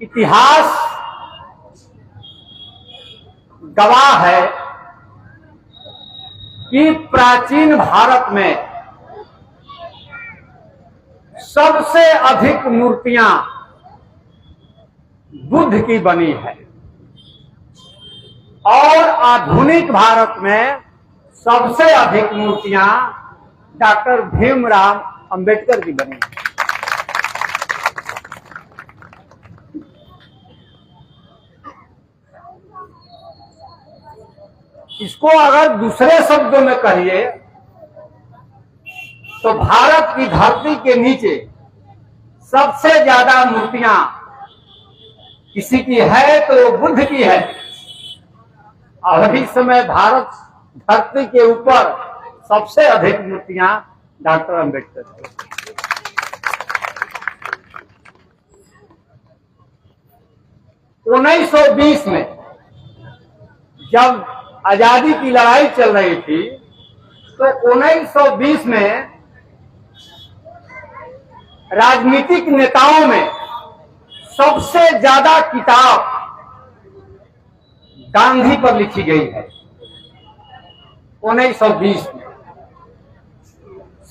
इतिहास गवाह है कि प्राचीन भारत में सबसे अधिक मूर्तियां बुद्ध की बनी है और आधुनिक भारत में सबसे अधिक मूर्तियां डॉक्टर भीमराव अंबेडकर की बनी है। इसको अगर दूसरे शब्दों में कहिए तो भारत की धरती के नीचे सबसे ज्यादा मूर्तियां किसी की है तो वो बुद्ध की है और इस समय भारत धरती के ऊपर सबसे अधिक मूर्तियां डॉक्टर अंबेडकर की। 1920 में जब आजादी की लड़ाई चल रही थी तो 1920 में राजनीतिक नेताओं में सबसे ज्यादा किताब गांधी पर लिखी गई है। 1920 में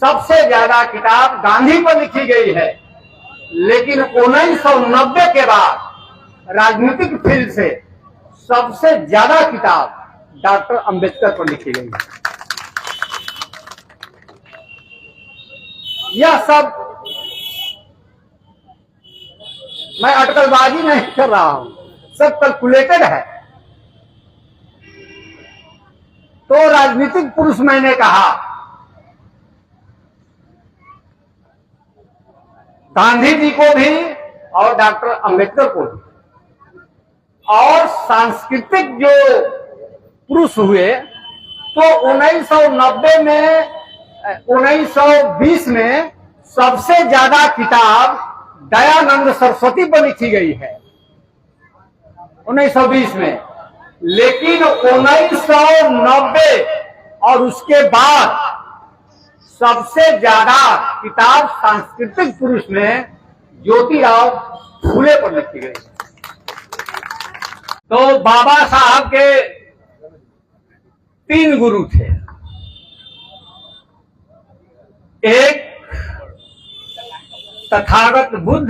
सबसे ज्यादा किताब गांधी पर लिखी गई है, लेकिन 1990 के बाद राजनीतिक फील्ड से सबसे ज्यादा किताब डॉक्टर अंबेडकर पर लिखी गई है। यह सब मैं अटकलबाजी नहीं कर रहा हूं, सब कैलकुलेटेड है। तो राजनीतिक पुरुष मैंने कहा गांधी जी को भी और डॉक्टर अंबेडकर को भी, और सांस्कृतिक जो पुरुष हुए तो 1990 में 1920 में सबसे ज्यादा किताब दयानंद सरस्वती पर लिखी गई है 1920 में, लेकिन 1990 और उसके बाद सबसे ज्यादा किताब सांस्कृतिक पुरुष में ज्योतिराव फूले पर लिखी गई। तो बाबा साहब के 3 गुरु थे, एक तथागत बुद्ध,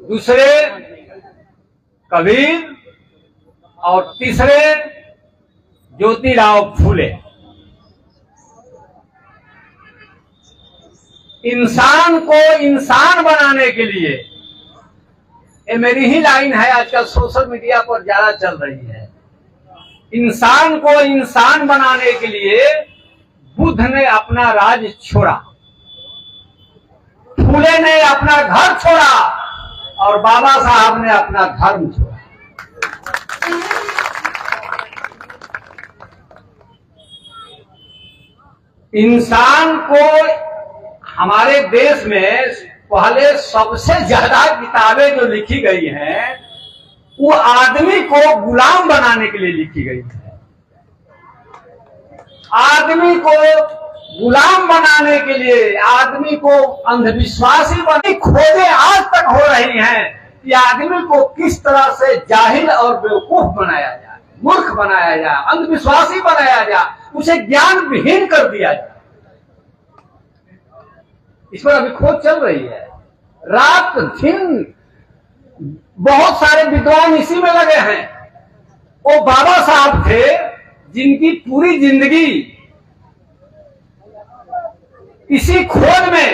दूसरे कबीर और तीसरे ज्योतिराव फूले। इंसान को इंसान बनाने के लिए, ये मेरी ही लाइन है, आजकल सोशल मीडिया पर ज्यादा चल रही है, इंसान को इंसान बनाने के लिए बुद्ध ने अपना राज छोड़ा, फूले ने अपना घर छोड़ा और बाबा साहब ने अपना धर्म छोड़ा। इंसान को हमारे देश में पहले सबसे ज्यादा किताबें जो लिखी गई हैं वो आदमी को गुलाम बनाने के लिए लिखी गई है। आदमी को गुलाम बनाने के लिए, आदमी को अंधविश्वासी बनी खोजें आज तक हो रही हैं कि आदमी को किस तरह से जाहिल और बेवकूफ बनाया जाए, मूर्ख बनाया जाए, अंधविश्वासी बनाया जाए, उसे ज्ञान विहीन कर दिया जाए। इस पर अभी खोज चल रही है, रात दिन बहुत सारे विद्वान इसी में लगे हैं। वो बाबा साहब थे जिनकी पूरी जिंदगी इसी खोज में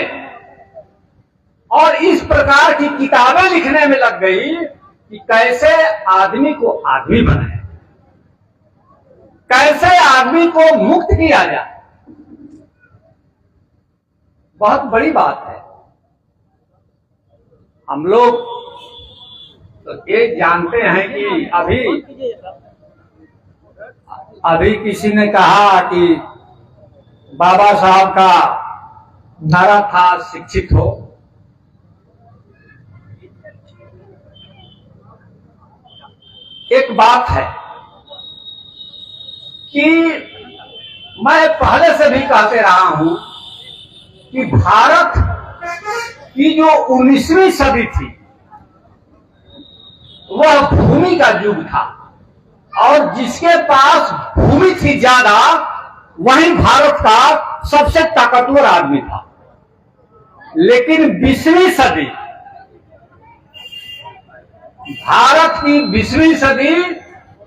और इस प्रकार की किताबें लिखने में लग गई कि कैसे आदमी को आदमी बनाए, कैसे आदमी को मुक्त किया जाए। बहुत बड़ी बात है। हम लोग तो ये जानते हैं कि अभी किसी ने कहा कि बाबा साहब का नारा था शिक्षित हो। एक बात है कि मैं पहले से भी कहते रहा हूं कि भारत की जो 19वीं सदी थी वह भूमि का युग था, और जिसके पास भूमि थी ज्यादा वही भारत का सबसे ताकतवर आदमी था। लेकिन 20वीं सदी, भारत की 20वीं सदी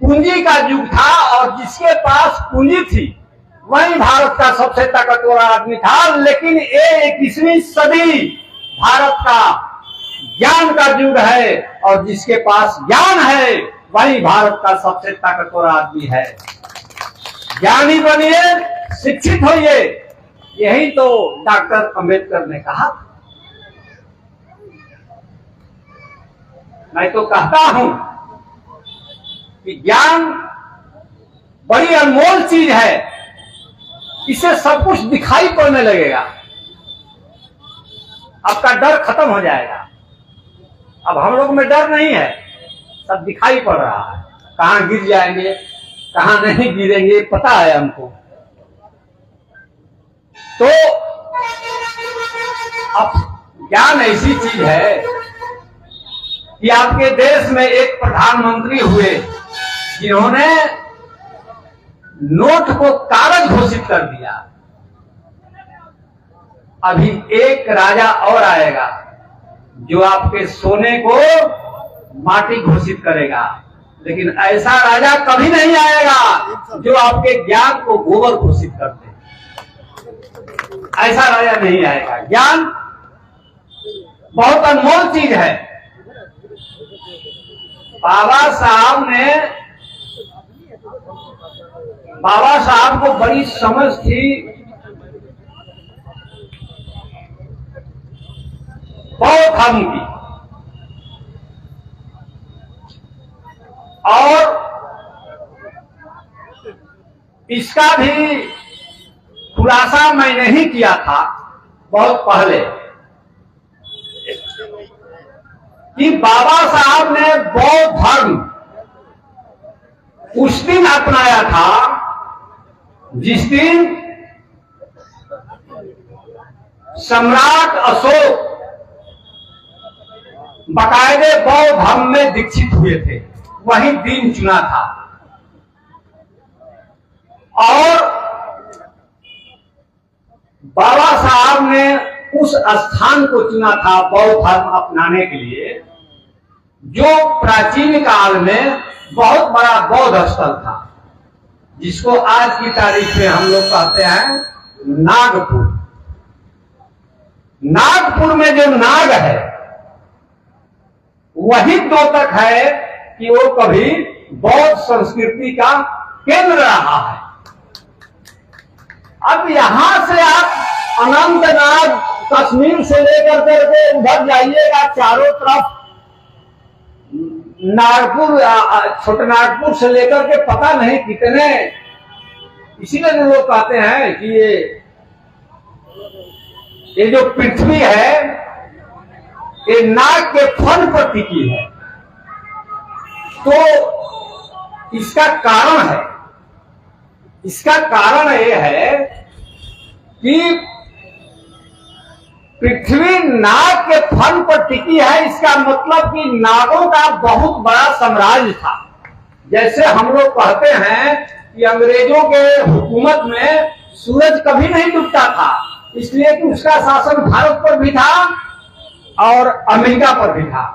पूंजी का युग था, और जिसके पास पूंजी थी वही भारत का सबसे ताकतवर आदमी था। लेकिन ये 21वीं सदी भारत का ज्ञान का युग है, और जिसके पास ज्ञान है वही भारत का सबसे ताकतवर आदमी है। ज्ञानी बनिए, शिक्षित होइए, यही तो डॉक्टर अंबेडकर ने कहा। मैं तो कहता हूं कि ज्ञान बड़ी अनमोल चीज है, इससे सब कुछ दिखाई पड़ने लगेगा, आपका डर खत्म हो जाएगा। अब हम लोग में डर नहीं है, सब दिखाई पड़ रहा है, कहां गिर जाएंगे कहां नहीं गिरेंगे पता है हमको। तो अब ज्ञान ऐसी चीज है कि आपके देश में एक प्रधानमंत्री हुए जिन्होंने नोट को कागज घोषित कर दिया। अभी एक राजा और आएगा जो आपके सोने को माटी घोषित करेगा, लेकिन ऐसा राजा कभी नहीं आएगा जो आपके ज्ञान को गोबर घोषित कर दे। ऐसा राजा नहीं आएगा। ज्ञान बहुत अनमोल चीज है। बाबा साहब को बड़ी समझ थी बौद्ध धर्म की, और इसका भी खुलासा मैंने ही किया था बहुत पहले कि बाबा साहब ने बौद्ध धर्म उस दिन अपनाया था जिस दिन सम्राट अशोक बाकायदे बौद्ध धर्म में दीक्षित हुए थे, वही दिन चुना था। और बाबा साहब ने उस स्थान को चुना था बौद्ध धर्म अपनाने के लिए, जो प्राचीन काल में बहुत बड़ा बौद्ध स्थल था, जिसको आज की तारीख में हम लोग कहते हैं नागपुर। नागपुर में जो नाग है वही द्योतक है कि वो कभी बौद्ध संस्कृति का केंद्र रहा है। अब यहां से आप अनंतनाग कश्मीर से लेकर करके उधर जाइएगा, चारों तरफ नागपुर, छोटे नागपुर से लेकर के पता नहीं कितने, इसीलिए लोग कहते हैं कि ये जो पृथ्वी है ये नाग के फन पर टिकी है। तो इसका कारण है, इसका कारण यह है कि पृथ्वी नाग के फन पर टिकी है। इसका मतलब कि नागों का बहुत बड़ा साम्राज्य था। जैसे हम लोग कहते हैं कि अंग्रेजों के हुकूमत में सूरज कभी नहीं डूबता था, इसलिए कि उसका शासन भारत पर भी था और अमेरिका पर भी था।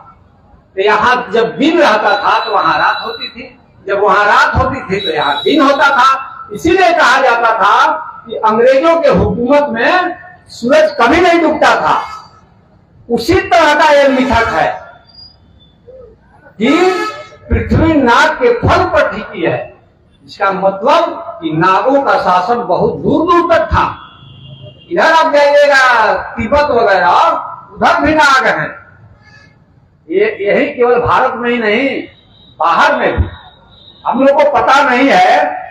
तो यहाँ जब दिन रहता था तो वहां रात होती थी, जब वहां रात होती थी तो यहाँ दिन होता था। इसीलिए कहा जाता था कि अंग्रेजों के हुकूमत में सूरज कभी नहीं डूबता था। उसी तरह का यह मिथक है कि पृथ्वी नाग के फल पर टिकी है। इसका मतलब कि नागों का शासन बहुत दूर दूर तक था। इधर आप जाइएगा तिब्बत वगैरह, उधर भी नाग हैं। यही केवल भारत में ही नहीं, बाहर में भी। हम लोग को पता नहीं है,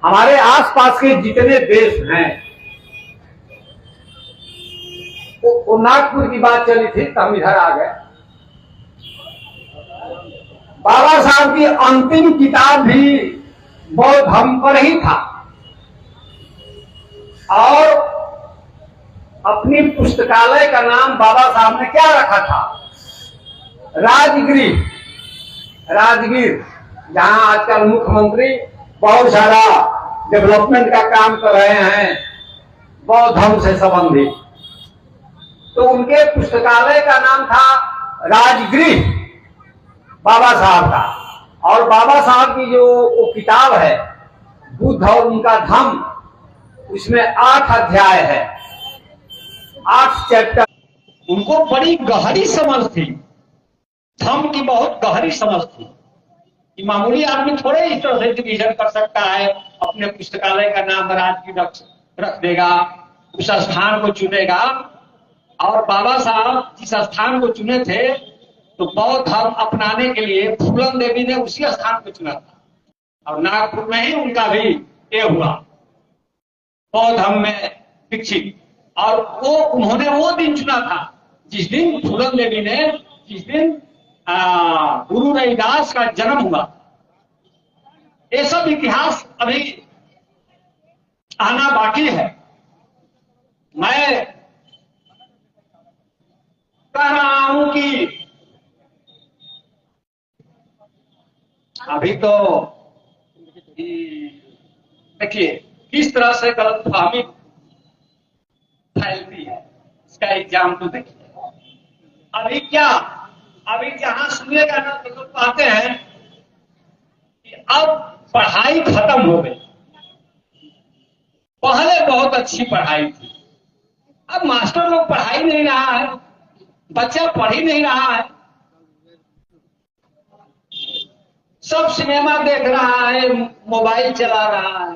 हमारे आसपास के जितने देश हैं, वो नागपुर की बात चली थी तो हम इधर आ गए। बाबा साहब की अंतिम किताब भी बौद्ध धर्म पर ही था, और अपनी पुस्तकालय का नाम बाबा साहब ने क्या रखा था? राजगृह। राजगीर, जहां आजकल मुख्यमंत्री बहुत सारा डेवलपमेंट का काम कर रहे हैं बौद्ध धर्म से संबंधित। तो उनके पुस्तकालय का नाम था राजगृह, बाबा साहब का। और बाबा साहब की जो वो किताब है बुद्ध और उनका धम्म, उसमें 8 अध्याय है, 8 चैप्टर। उनको बड़ी गहरी समझ थी, धम्म की बहुत गहरी समझ थी कि मामूली आदमी थोड़े इस तरह से डिवीजन कर सकता है, अपने पुस्तकालय का नाम राजगीर रख देगा, उस स्थान को चुनेगा। और बाबा साहब जिस स्थान को चुने थे तो बौद्ध धर्म अपनाने के लिए फूलन देवी ने उसी स्थान को चुना था, और नागपुर में ही उनका भी ये हुआ, बौद्ध धर्म में दीक्षित। और वो उन्होंने वो दिन चुना था जिस दिन फूलन देवी ने, जिस दिन गुरु रविदास का जन्म हुआ। ये सब इतिहास अभी आना बाकी है। मैं कह रहा हूं कि अभी तो देखिए किस तरह से गलतफहमी फैलती है, इसका एग्जाम तो देखिए। अभी क्या, अभी जहां सुनिएगा ना तो लोग कहते हैं कि अब पढ़ाई खत्म हो गई, पहले बहुत अच्छी पढ़ाई थी, अब मास्टर लोग पढ़ा ही नहीं रहा है, बच्चा पढ़ ही नहीं रहा है, सब सिनेमा देख रहा है, मोबाइल चला रहा है,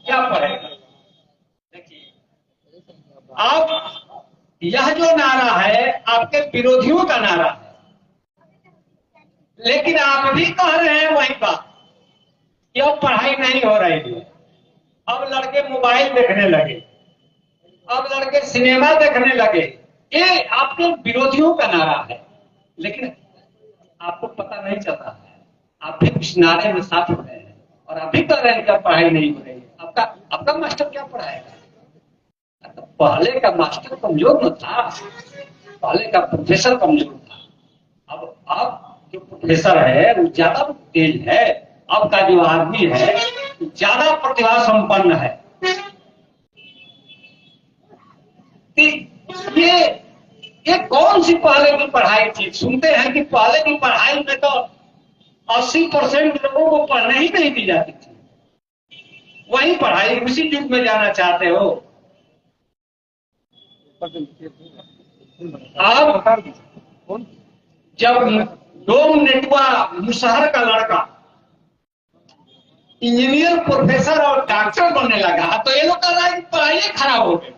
क्या पढ़ेगा। देखिए अब यह जो नारा है आपके विरोधियों का नारा है, लेकिन आप भी कह रहे हैं वही बात कि अब पढ़ाई नहीं हो रही है, अब लड़के मोबाइल देखने लगे, अब लड़के सिनेमा देखने लगे। ये आपके विरोधियों का नारा है, लेकिन आपको पता नहीं चलता है, आप भी उस नारे में साथ हो रहे हैं और आप भी कह रहे हैं कि पढ़ाई नहीं हो रही है। आपका मास्टर क्या पढ़ाएगा? तो पहले का मास्टर कमजोर न था, पहले का प्रोफेसर कमजोर था। अब जो प्रोफेसर है वो ज्यादा तेज है, अब का जो आदमी है ज्यादा प्रतिभा संपन्न है। ये कौन सी पहले की पढ़ाई थी? सुनते हैं कि पहले की पढ़ाई में तो 80% लोगों को पढ़ने ही नहीं दी जाती थी। वही पढ़ाई उसी युग में जाना चाहते हो आप? जब डोम नेटुआ मुशहर का लड़का इंजीनियर, प्रोफेसर और डॉक्टर बनने लगा तो ये लोग कह रहा है कि पढ़ाई खराब हो गई,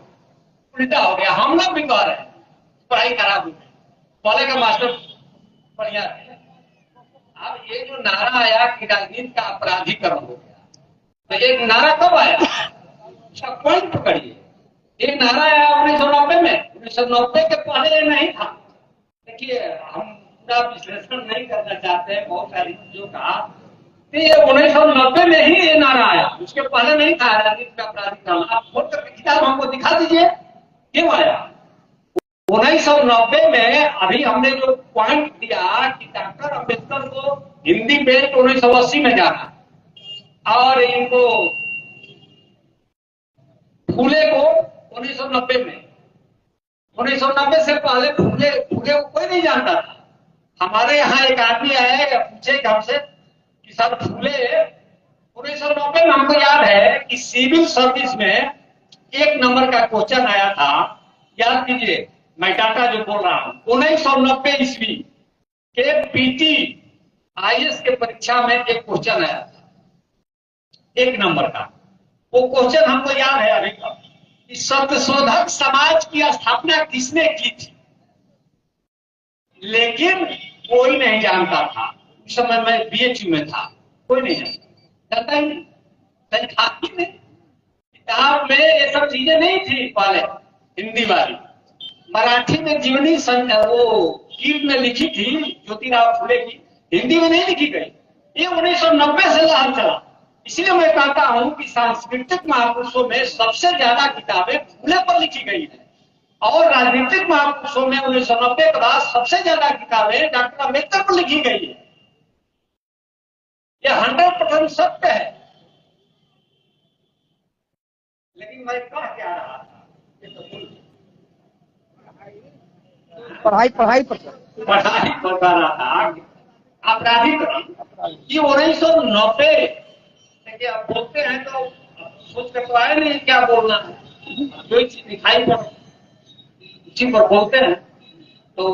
उल्टा हो गया। हम लोग भी कह रहे हैं पढ़ाई खराब हो गई, पहले का मास्टर बढ़िया है। अब ये जो नारा आया कि राजनीति का अपराधीकरण हो गया, तो ये नारा कब आया? उसका पॉइंट पकड़िए। ये नारा आया 1990 में, 1990 के पहले नहीं था। देखिए हम पूरा विश्लेषण नहीं करना चाहते हैं बहुत सारी चीजों का, तो ये 1990 में ही ये नारा आया, उसके पहले नहीं था राजनीति का अपराधीकरण। आप खोल करके किताब हमको दिखा दीजिए क्यों आया 1990 में। अभी हमने जो पॉइंट दिया कि डॉक्टर अम्बेडकर को हिंदी बेल्ट 1980 में जाना, और इनको फूले को 1990 में। 1990 से पहले फूले को कोई नहीं जानता था। हमारे यहाँ एक आदमी आए, पूछे हमसे कि सर फूले 1990 में, हमको याद है कि सिविल सर्विस में 1 नंबर का क्वेश्चन आया था, याद कीजिए, मैं डाटा जो बोल रहा हूं, 1990 ईस्वी के पीटी आईएएस के परीक्षा में एक क्वेश्चन आया था 1 नंबर का। वो क्वेश्चन हमको याद है अभी तक कि सत्यशोधक समाज की स्थापना किसने की थी, लेकिन कोई नहीं जानता था। उस समय मैं बीएचयू में था, कोई नहीं जानता ही नहीं था ही नहीं। किताब में ये सब चीजें नहीं थी पहले, हिंदी वाली। मराठी में जीवनी वो कीर्त में लिखी थी ज्योतिराव फूले की, हिंदी में नहीं लिखी गई। ये 1990 से लहर चला। इसलिए मैं कहता हूं कि सांस्कृतिक महापुरुषों में सबसे ज्यादा किताबें फूले पर लिखी गई है, और राजनीतिक महापुरुषों में 1990 के बाद सबसे ज्यादा किताबें डॉक्टर अम्बेडकर पर लिखी गई है। यह 100% सत्य है। लेकिन मैं कह क्या रहा था, ये तो पढ़ाई पढ़ाई पर पढ़ाई बता रहा था। आपराधिकरण ये 1990 देखिए, आप बोलते हैं तो सोच कर तो आए नहीं क्या बोलना है, जो चीज दिखाई पड़ उसी पर बोलते हैं। तो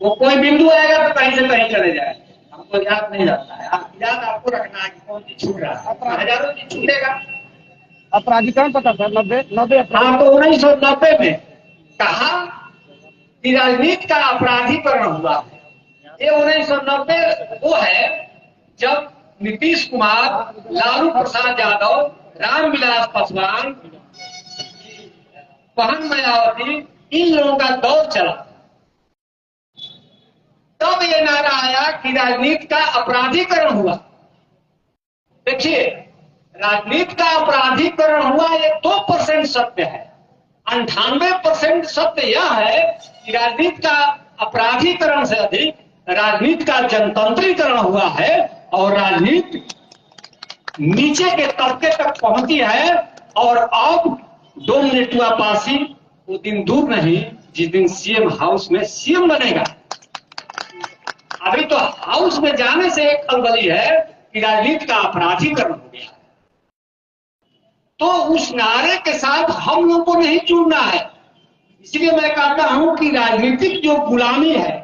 वो कोई बिंदु आएगा तो कहीं से कहीं चले जाए, हमको याद नहीं रहता है। याद आपको रखना है कि कौन चीज छूट रहा है, हजारों चीज छूटेगा। अपराधिकरण पता था 90 हाँ, तो 1990 में कहा कि राजनीति का अपराधीकरण हुआ है। ये 1990 वो है जब नीतीश कुमार, लालू प्रसाद यादव, रामविलास पासवान, बहन मायावती, इन लोगों का दौर चला। तब ये नारा आया कि राजनीति का अपराधीकरण हुआ। देखिए, राजनीति का अपराधीकरण हुआ, ये 2% सत्य है। 98% सत्य यह है कि राजनीति का अपराधीकरण से अधिक राजनीति का जनतंत्रीकरण हुआ है और राजनीति नीचे के तबके तक पहुंची है। और अब 2 मिनट हुआ पासी, वो दिन दूर नहीं जिस दिन सीएम हाउस में सीएम बनेगा। अभी तो हाउस में जाने से एक खलबली है कि राजनीति का अपराधीकरण हो गया। तो उस नारे के साथ हम लोगों को नहीं जुड़ना है। इसलिए मैं कहता हूं कि राजनीतिक जो गुलामी है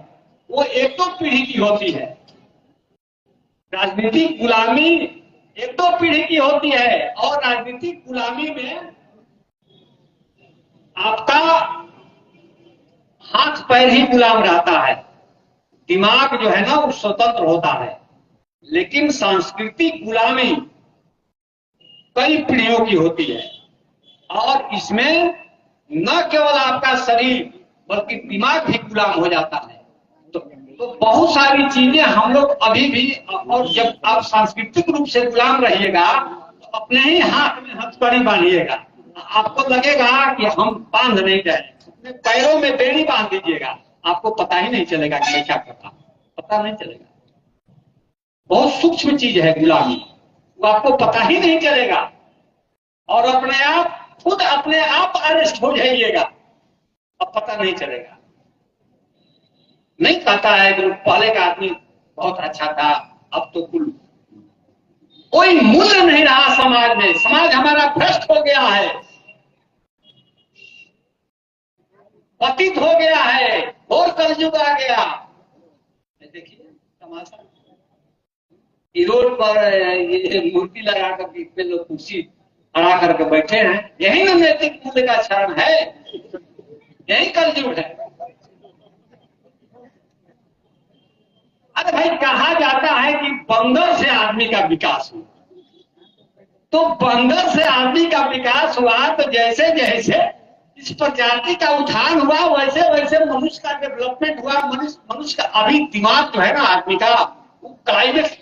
वो एक दो पीढ़ी की होती है। राजनीतिक गुलामी एक दो पीढ़ी की होती है और राजनीतिक गुलामी में आपका हाथ पैर ही गुलाम रहता है, दिमाग जो है ना वो स्वतंत्र होता है। लेकिन सांस्कृतिक गुलामी कई पीढ़ियों की होती है और इसमें न केवल आपका शरीर बल्कि दिमाग भी गुलाम हो जाता है। तो बहुत सारी चीजें हम लोग अभी भी, और जब आप सांस्कृतिक रूप से गुलाम रहिएगा तो अपने ही हाथ में हथकड़ी बांधिएगा। आपको लगेगा कि हम बांध नहीं रहे, अपने पैरों में बेड़ी बांध दीजिएगा, आपको पता ही नहीं चलेगा कि मैं क्या करता हूं, पता नहीं चलेगा। बहुत सूक्ष्म चीज है गुलामी, वो आपको पता ही नहीं चलेगा और अपने आप खुद अपने आप अरेस्ट हो जाइएगा, अब पता नहीं चलेगा। नहीं कहता है कि पहले का आदमी बहुत अच्छा था, अब तो कुल कोई मूल्य नहीं रहा समाज में। समाज हमारा भ्रष्ट हो गया है, पतित हो गया है और कलयुग आ गया। देखिए तमाशा, रोड पर ये मूर्ति लगा कर इतने लोग कुर्सी खड़ा करके बैठे हैं, यही ना नैतिक मूल्य का क्षरण है, यही कलयुग है। अरे भाई, कहा जाता है कि बंदर से आदमी का विकास हुआ, तो बंदर से आदमी का विकास हुआ तो जैसे जैसे इस प्रजाति का उत्थान हुआ वैसे वैसे मनुष्य का डेवलपमेंट हुआ। मनुष्य का अभी दिमाग जो है ना आदमी का, वो क्लाइमेक्स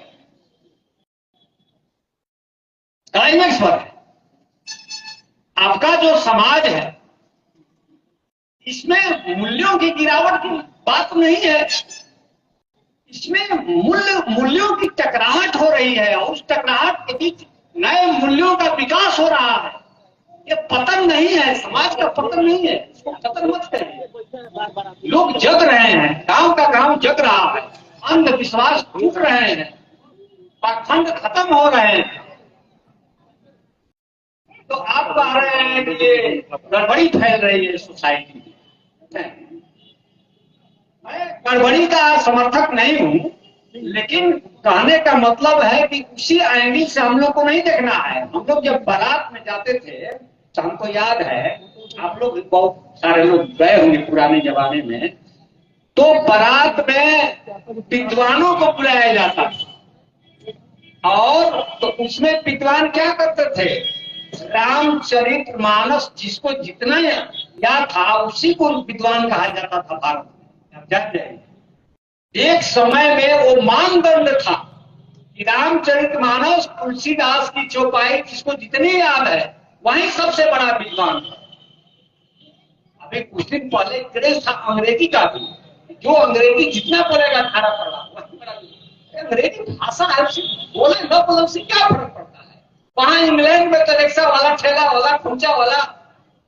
पर है। आपका जो समाज है इसमें मूल्यों की गिरावट की बात नहीं है, इसमें मूल्यों की टकराहट हो रही है और उस टकराहट के बीच नए मूल्यों का विकास हो रहा है। ये पतन नहीं है, समाज का पतन नहीं है, इसको पतन मत करिए। लोग जग रहे हैं, गांव का गांव जग रहा है, अंधविश्वास टूट रहे हैं, पाखंड खत्म हो रहे हैं। तो आप कह रहे हैं कि ये गड़बड़ी फैल रही है सोसाइटी में। मैं गड़बड़ी का समर्थक नहीं हूं, लेकिन कहने का मतलब है कि उसी एंगल से हम लोग को नहीं देखना है। हम लोग जब बारात में जाते थे तो हमको याद है, आप लोग बहुत सारे लोग गए होंगे पुराने जमाने में, तो बारात में विद्वानों को बुलाया जाता था और तो उसमें विद्वान क्या करते थे, रामचरितमानस जिसको जितना याद था उसी को विद्वान कहा जाता था भारत में। जान जाइए, एक समय में वो मानदंड था कि रामचरितमानस तुलसीदास की चौपाई जिसको जितनी याद है वही सबसे बड़ा विद्वान था। अभी कुछ दिन पहले क्रेज था अंग्रेजी का भी, जो अंग्रेजी जितना बोलेगा खाना पड़ा वही बड़ा विद्वान। अंग्रेजी भाषा है, उसे बोले न बोले उससे क्या फर्क पड़ता है। वहां इंग्लैंड में तो रिक्शा वाला, ठेला वाला, खुंचा वाला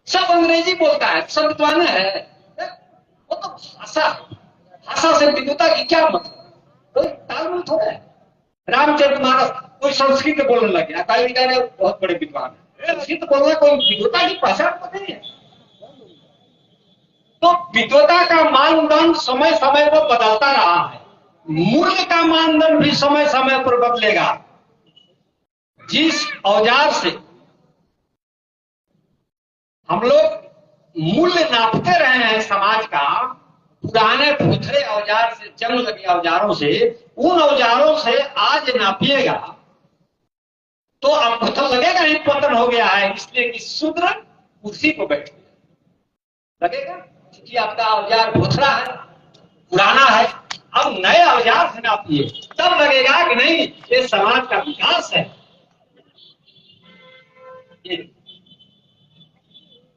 सब अंग्रेजी बोलता है, सब विद्वान है। वो तो भाषा है, भाषा से विद्वता की क्या मतलब, कोई तालमेल थोड़ा है। रामचरितमानस कोई संस्कृत बोलने लग गया, कई कह रहे बहुत बड़े विद्वान है, संस्कृत बोलना कोई विद्वता की पहचान तो नहीं है। तो विद्वता का मानदंड समय समय पर बदलता रहा है, मूल्य का मानदंड भी समय समय पर बदलेगा। जिस औजार से हम लोग मूल्य नापते रहे हैं समाज का, पुराने भूतरे औजार से, जंग लगे औजारों से, उन औजारों से आज नापिएगा तो आपको तो लगेगा ही पतन हो गया है, इसलिए कि शूद्र कुर्सी पर बैठ गया लगेगा, क्योंकि आपका औजार भूतरा है, पुराना है। अब नए औजार से नापिए तब लगेगा कि नहीं ये समाज का विकास है।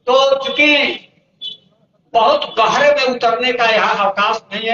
तो चूंकि बहुत गहरे में उतरने का यहाँ अवकाश नहीं है।